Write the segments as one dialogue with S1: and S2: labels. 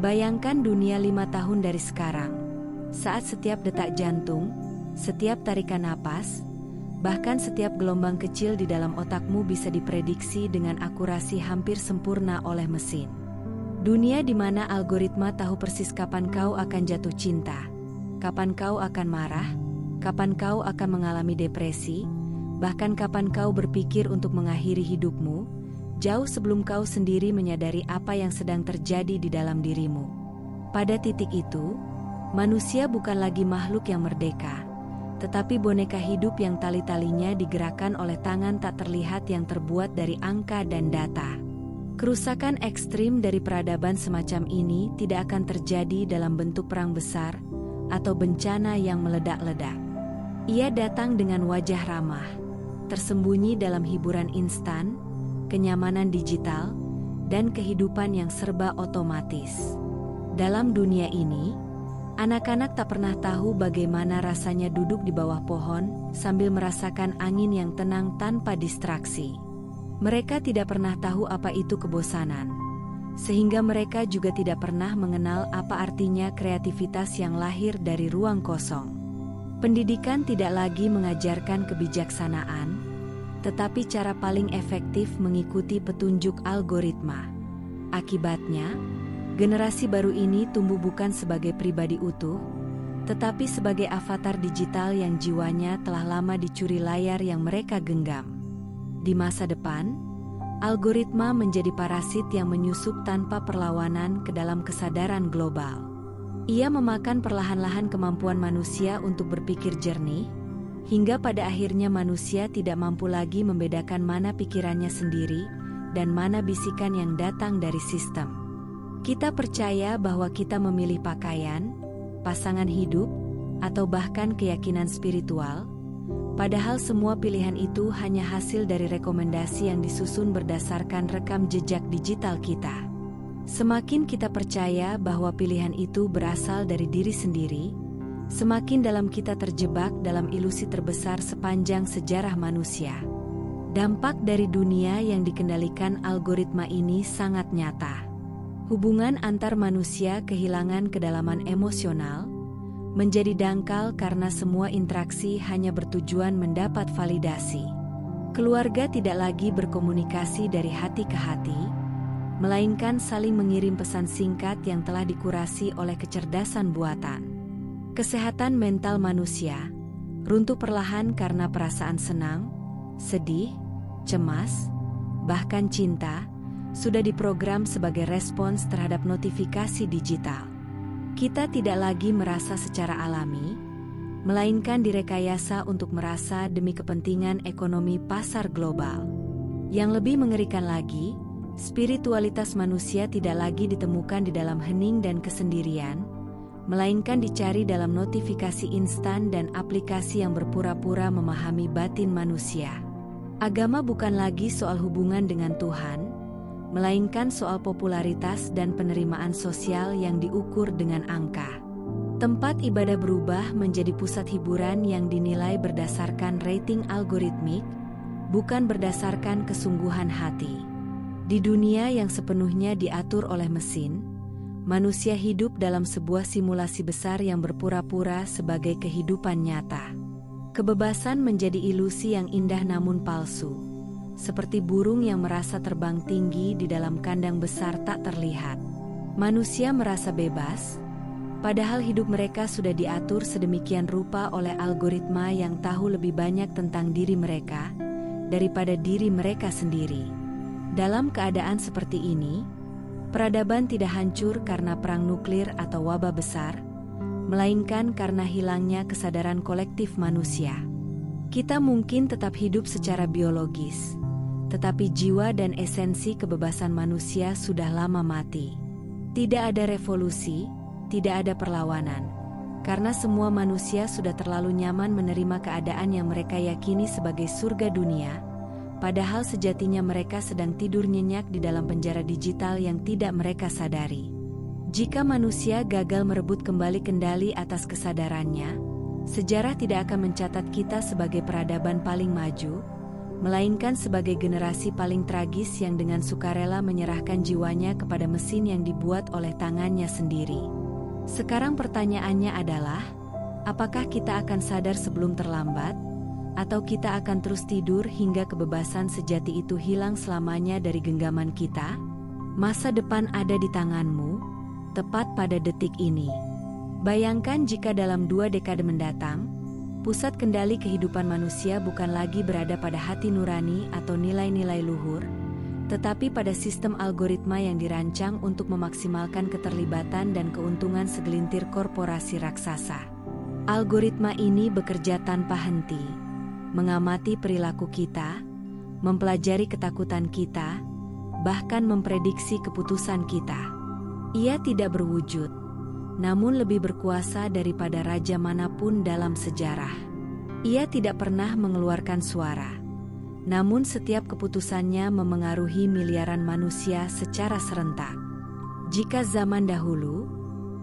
S1: Bayangkan dunia 5 tahun dari sekarang. Saat setiap detak jantung, setiap tarikan napas, bahkan setiap gelombang kecil di dalam otakmu bisa diprediksi dengan akurasi hampir sempurna oleh mesin. Dunia di mana algoritma tahu persis kapan kau akan jatuh cinta, kapan kau akan marah, kapan kau akan mengalami depresi, bahkan kapan kau berpikir untuk mengakhiri hidupmu, jauh sebelum kau sendiri menyadari apa yang sedang terjadi di dalam dirimu. Pada titik itu, manusia bukan lagi makhluk yang merdeka, tetapi boneka hidup yang tali-talinya digerakkan oleh tangan tak terlihat yang terbuat dari angka dan data. Kerusakan ekstrim dari peradaban semacam ini tidak akan terjadi dalam bentuk perang besar atau bencana yang meledak-ledak. Ia datang dengan wajah ramah, tersembunyi dalam hiburan instan, kenyamanan digital, dan kehidupan yang serba otomatis. Dalam dunia ini, anak-anak tak pernah tahu bagaimana rasanya duduk di bawah pohon sambil merasakan angin yang tenang tanpa distraksi. Mereka tidak pernah tahu apa itu kebosanan, sehingga mereka juga tidak pernah mengenal apa artinya kreativitas yang lahir dari ruang kosong. Pendidikan tidak lagi mengajarkan kebijaksanaan, tetapi cara paling efektif mengikuti petunjuk algoritma. Akibatnya, generasi baru ini tumbuh bukan sebagai pribadi utuh, tetapi sebagai avatar digital yang jiwanya telah lama dicuri layar yang mereka genggam. Di masa depan, algoritma menjadi parasit yang menyusup tanpa perlawanan ke dalam kesadaran global. Ia memakan perlahan-lahan kemampuan manusia untuk berpikir jernih, hingga pada akhirnya manusia tidak mampu lagi membedakan mana pikirannya sendiri dan mana bisikan yang datang dari sistem. Kita percaya bahwa kita memilih pakaian, pasangan hidup, atau bahkan keyakinan spiritual, padahal semua pilihan itu hanya hasil dari rekomendasi yang disusun berdasarkan rekam jejak digital kita. Semakin kita percaya bahwa pilihan itu berasal dari diri sendiri, semakin dalam kita terjebak dalam ilusi terbesar sepanjang sejarah manusia. Dampak dari dunia yang dikendalikan algoritma ini sangat nyata. Hubungan antar manusia kehilangan kedalaman emosional, menjadi dangkal karena semua interaksi hanya bertujuan mendapat validasi. Keluarga tidak lagi berkomunikasi dari hati ke hati, melainkan saling mengirim pesan singkat yang telah dikurasi oleh kecerdasan buatan. Kesehatan mental manusia runtuh perlahan karena perasaan senang, sedih, cemas, bahkan cinta sudah diprogram sebagai respons terhadap notifikasi digital. Kita tidak lagi merasa secara alami, melainkan direkayasa untuk merasa demi kepentingan ekonomi pasar global. Yang lebih mengerikan lagi, spiritualitas manusia tidak lagi ditemukan di dalam hening dan kesendirian, melainkan dicari dalam notifikasi instan dan aplikasi yang berpura-pura memahami batin manusia. Agama bukan lagi soal hubungan dengan Tuhan, melainkan soal popularitas dan penerimaan sosial yang diukur dengan angka. Tempat ibadah berubah menjadi pusat hiburan yang dinilai berdasarkan rating algoritmik, bukan berdasarkan kesungguhan hati. Di dunia yang sepenuhnya diatur oleh mesin, manusia hidup dalam sebuah simulasi besar yang berpura-pura sebagai kehidupan nyata. Kebebasan menjadi ilusi yang indah namun palsu, seperti burung yang merasa terbang tinggi di dalam kandang besar tak terlihat. Manusia merasa bebas, padahal hidup mereka sudah diatur sedemikian rupa oleh algoritma yang tahu lebih banyak tentang diri mereka daripada diri mereka sendiri. Dalam keadaan seperti ini, peradaban tidak hancur karena perang nuklir atau wabah besar, melainkan karena hilangnya kesadaran kolektif manusia. Kita mungkin tetap hidup secara biologis, tetapi jiwa dan esensi kebebasan manusia sudah lama mati. Tidak ada revolusi, tidak ada perlawanan, karena semua manusia sudah terlalu nyaman menerima keadaan yang mereka yakini sebagai surga dunia, padahal sejatinya mereka sedang tidur nyenyak di dalam penjara digital yang tidak mereka sadari. Jika manusia gagal merebut kembali kendali atas kesadarannya, sejarah tidak akan mencatat kita sebagai peradaban paling maju, melainkan sebagai generasi paling tragis yang dengan sukarela menyerahkan jiwanya kepada mesin yang dibuat oleh tangannya sendiri. Sekarang pertanyaannya adalah, apakah kita akan sadar sebelum terlambat? Atau kita akan terus tidur hingga kebebasan sejati itu hilang selamanya dari genggaman kita? Masa depan ada di tanganmu, tepat pada detik ini. Bayangkan jika dalam 2 dekade mendatang, pusat kendali kehidupan manusia bukan lagi berada pada hati nurani atau nilai-nilai luhur, tetapi pada sistem algoritma yang dirancang untuk memaksimalkan keterlibatan dan keuntungan segelintir korporasi raksasa. Algoritma ini bekerja tanpa henti, mengamati perilaku kita, mempelajari ketakutan kita, bahkan memprediksi keputusan kita. Ia tidak berwujud, namun lebih berkuasa daripada raja manapun dalam sejarah. Ia tidak pernah mengeluarkan suara, namun setiap keputusannya memengaruhi miliaran manusia secara serentak. Jika zaman dahulu,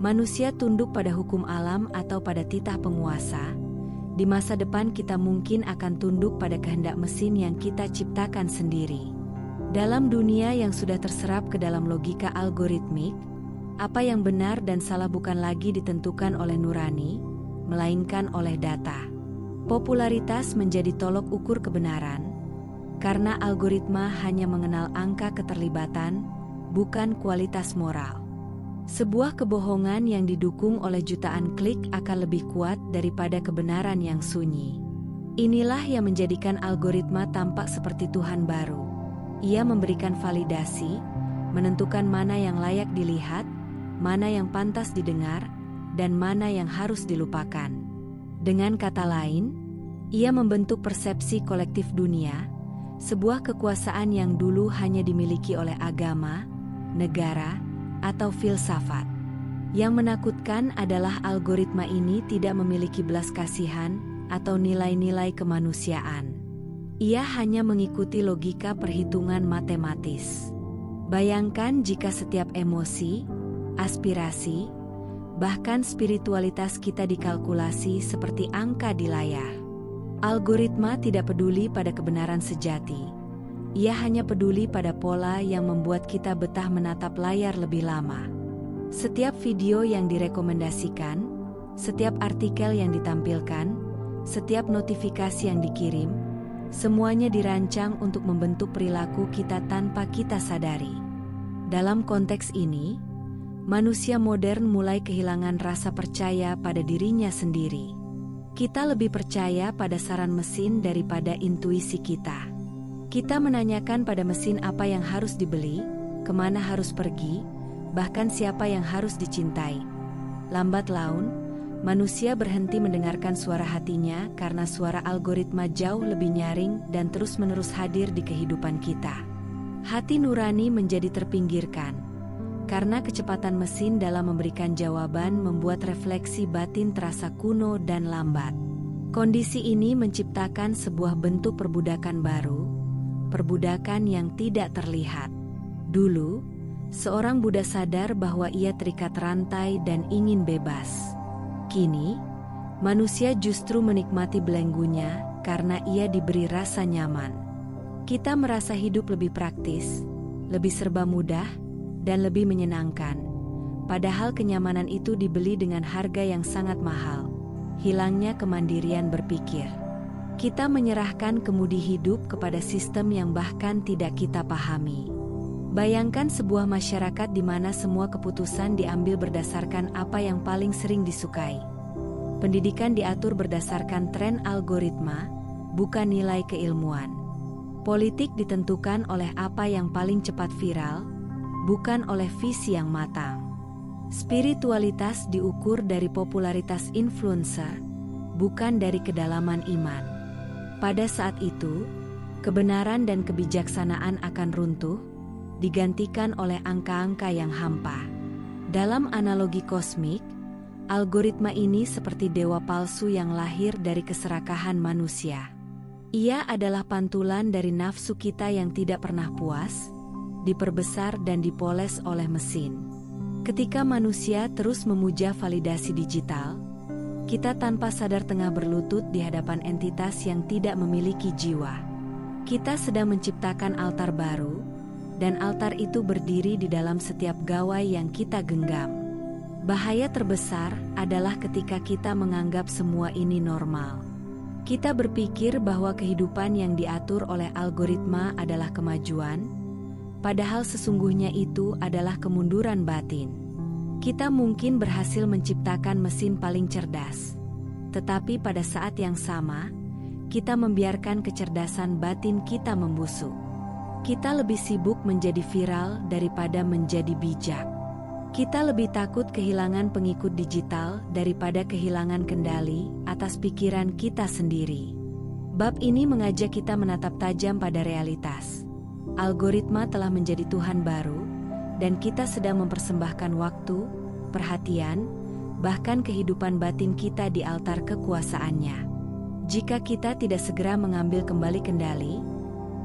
S1: manusia tunduk pada hukum alam atau pada titah penguasa, di masa depan kita mungkin akan tunduk pada kehendak mesin yang kita ciptakan sendiri. Dalam dunia yang sudah terserap ke dalam logika algoritmik, apa yang benar dan salah bukan lagi ditentukan oleh nurani, melainkan oleh data. Popularitas menjadi tolok ukur kebenaran, karena algoritma hanya mengenal angka keterlibatan, bukan kualitas moral. Sebuah kebohongan yang didukung oleh jutaan klik akan lebih kuat daripada kebenaran yang sunyi. Inilah yang menjadikan algoritma tampak seperti Tuhan baru. Ia memberikan validasi, menentukan mana yang layak dilihat, mana yang pantas didengar, dan mana yang harus dilupakan. Dengan kata lain, ia membentuk persepsi kolektif dunia, sebuah kekuasaan yang dulu hanya dimiliki oleh agama, negara, atau filsafat. Yang menakutkan adalah algoritma ini tidak memiliki belas kasihan atau nilai-nilai kemanusiaan. Ia hanya mengikuti logika perhitungan matematis. Bayangkan jika setiap emosi, aspirasi, bahkan spiritualitas kita dikalkulasi seperti angka di layar. Algoritma tidak peduli pada kebenaran sejati. Ia hanya peduli pada pola yang membuat kita betah menatap layar lebih lama. Setiap video yang direkomendasikan, setiap artikel yang ditampilkan, setiap notifikasi yang dikirim, semuanya dirancang untuk membentuk perilaku kita tanpa kita sadari. Dalam konteks ini, manusia modern mulai kehilangan rasa percaya pada dirinya sendiri. Kita lebih percaya pada saran mesin daripada intuisi kita. Kita menanyakan pada mesin apa yang harus dibeli, kemana harus pergi, bahkan siapa yang harus dicintai. Lambat laun, manusia berhenti mendengarkan suara hatinya karena suara algoritma jauh lebih nyaring dan terus-menerus hadir di kehidupan kita. Hati nurani menjadi terpinggirkan, karena kecepatan mesin dalam memberikan jawaban membuat refleksi batin terasa kuno dan lambat. Kondisi ini menciptakan sebuah bentuk perbudakan baru, perbudakan yang tidak terlihat. Dulu, seorang Buddha sadar bahwa ia terikat rantai dan ingin bebas. Kini, manusia justru menikmati belenggunya karena ia diberi rasa nyaman. Kita merasa hidup lebih praktis, lebih serba mudah, dan lebih menyenangkan. Padahal kenyamanan itu dibeli dengan harga yang sangat mahal. Hilangnya kemandirian berpikir. Kita menyerahkan kemudi hidup kepada sistem yang bahkan tidak kita pahami. Bayangkan sebuah masyarakat di mana semua keputusan diambil berdasarkan apa yang paling sering disukai. Pendidikan diatur berdasarkan tren algoritma, bukan nilai keilmuan. Politik ditentukan oleh apa yang paling cepat viral, bukan oleh visi yang matang. Spiritualitas diukur dari popularitas influencer, bukan dari kedalaman iman. Pada saat itu, kebenaran dan kebijaksanaan akan runtuh, digantikan oleh angka-angka yang hampa. Dalam analogi kosmik, algoritma ini seperti dewa palsu yang lahir dari keserakahan manusia. Ia adalah pantulan dari nafsu kita yang tidak pernah puas, diperbesar dan dipoles oleh mesin. Ketika manusia terus memuja validasi digital, kita tanpa sadar tengah berlutut di hadapan entitas yang tidak memiliki jiwa. Kita sedang menciptakan altar baru, dan altar itu berdiri di dalam setiap gawai yang kita genggam. Bahaya terbesar adalah ketika kita menganggap semua ini normal. Kita berpikir bahwa kehidupan yang diatur oleh algoritma adalah kemajuan, padahal sesungguhnya itu adalah kemunduran batin. Kita mungkin berhasil menciptakan mesin paling cerdas, tetapi pada saat yang sama, kita membiarkan kecerdasan batin kita membusuk. Kita lebih sibuk menjadi viral daripada menjadi bijak. Kita lebih takut kehilangan pengikut digital daripada kehilangan kendali atas pikiran kita sendiri. Bab ini mengajak kita menatap tajam pada realitas. Algoritma telah menjadi Tuhan baru, dan kita sedang mempersembahkan waktu, perhatian, bahkan kehidupan batin kita di altar kekuasaannya. Jika kita tidak segera mengambil kembali kendali,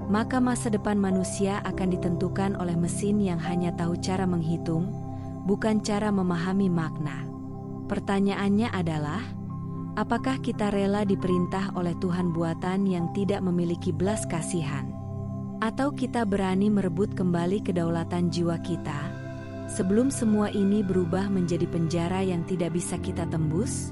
S1: maka masa depan manusia akan ditentukan oleh mesin yang hanya tahu cara menghitung, bukan cara memahami makna. Pertanyaannya adalah, apakah kita rela diperintah oleh Tuhan buatan yang tidak memiliki belas kasihan? Atau kita berani merebut kembali kedaulatan jiwa kita, sebelum semua ini berubah menjadi penjara yang tidak bisa kita tembus?